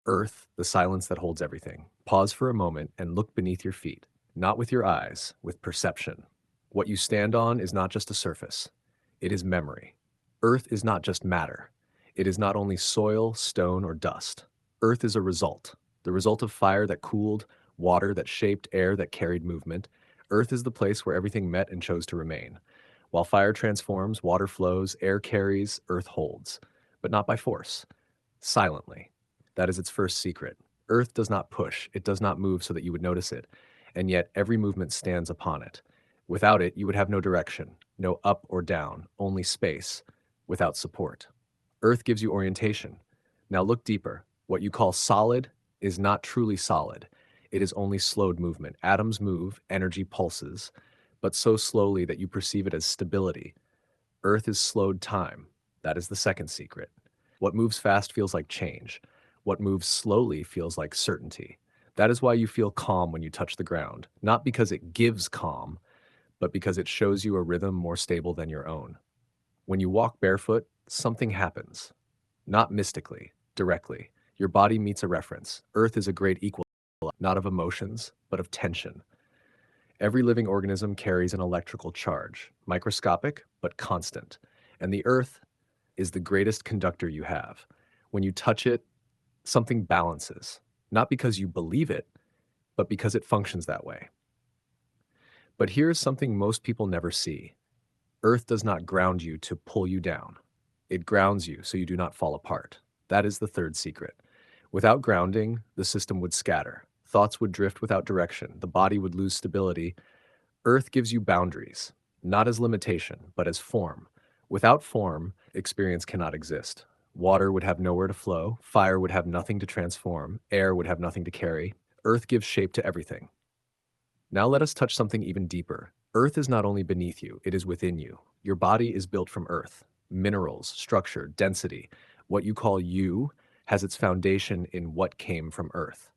Earth, the silence that holds everything. Pause for a moment and look beneath your feet, not with your eyes, with perception. What you stand on is not just a surface, it is memory. Earth is not just matter. It is not only soil, stone, or dust. Earth is a result, the result of fire that cooled, water that shaped, air that carried movement. Earth is the place where everything met and chose to remain. While fire transforms, water flows, air carries, earth holds, but not by force, silently. That is its first secret. Earth does not push, it does not move so that you would notice it, and yet every movement stands upon it. Without it, you would have no direction, no up or down, only space, without support. Earth gives you orientation. Now look deeper. What you call solid is not truly solid. It is only slowed movement. Atoms move, energy pulses, but so slowly that you perceive it as stability. Earth is slowed time. That is the second secret. What moves fast feels like change. What moves slowly feels like certainty. That is why you feel calm when you touch the ground, not because it gives calm, but because it shows you a rhythm more stable than your own. When you walk barefoot, something happens. Not mystically, directly. Your body meets a reference. Earth is a great equalizer, not of emotions, but of tension. Every living organism carries an electrical charge, microscopic, but constant. And the earth is the greatest conductor you have. When you touch it, something balances, not because you believe it, but because it functions that way. But here's something most people never see. Earth does not ground you to pull you down. It grounds you so you do not fall apart. That is the third secret. Without grounding, the system would scatter. Thoughts would drift without direction. The body would lose stability. Earth gives you boundaries, not as limitation, but as form. Without form, experience cannot exist. Water would have nowhere to flow, fire would have nothing to transform, air would have nothing to carry. Earth gives shape to everything. Now let us touch something even deeper. Earth is not only beneath you, it is within you. Your body is built from earth. Minerals, structure, density. What you call you has its foundation in what came from earth.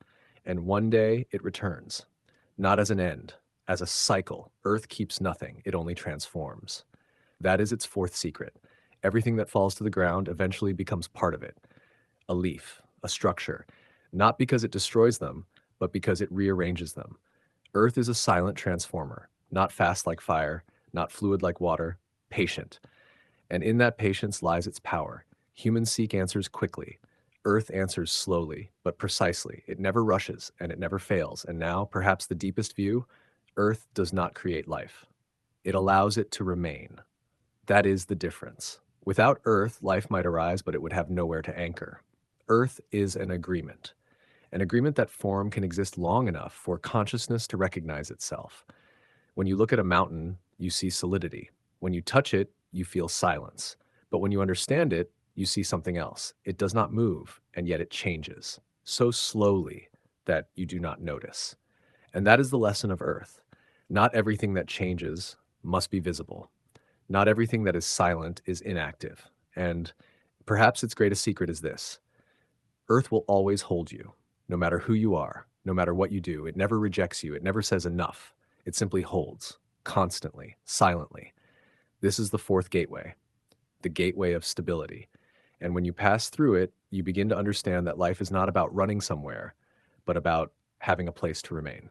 And one day it returns, not as an end, as a cycle. Earth keeps nothing, it only transforms. That is its fourth secret. Everything that falls to the ground eventually becomes part of it. A leaf, a structure, not because it destroys them, but because it rearranges them. Earth is a silent transformer, not fast like fire, not fluid like water, patient. And in that patience lies its power. Humans seek answers quickly. Earth answers slowly, but precisely. It never rushes, and it never fails. And now, perhaps the deepest view, Earth does not create life. It allows it to remain. That is the difference. Without Earth, life might arise, but it would have nowhere to anchor. Earth is an agreement that form can exist long enough for consciousness to recognize itself. When you look at a mountain, you see solidity. When you touch it, you feel silence. But when you understand it, you see something else. It does not move, and yet it changes, so slowly that you do not notice. And that is the lesson of Earth. Not everything that changes must be visible. Not everything that is silent is inactive. And perhaps its greatest secret is this: Earth will always hold you, no matter who you are, no matter what you do. It never rejects you. It never says enough. It simply holds, constantly, silently. This is the fourth gateway, the gateway of stability. And when you pass through it, you begin to understand that life is not about running somewhere, but about having a place to remain.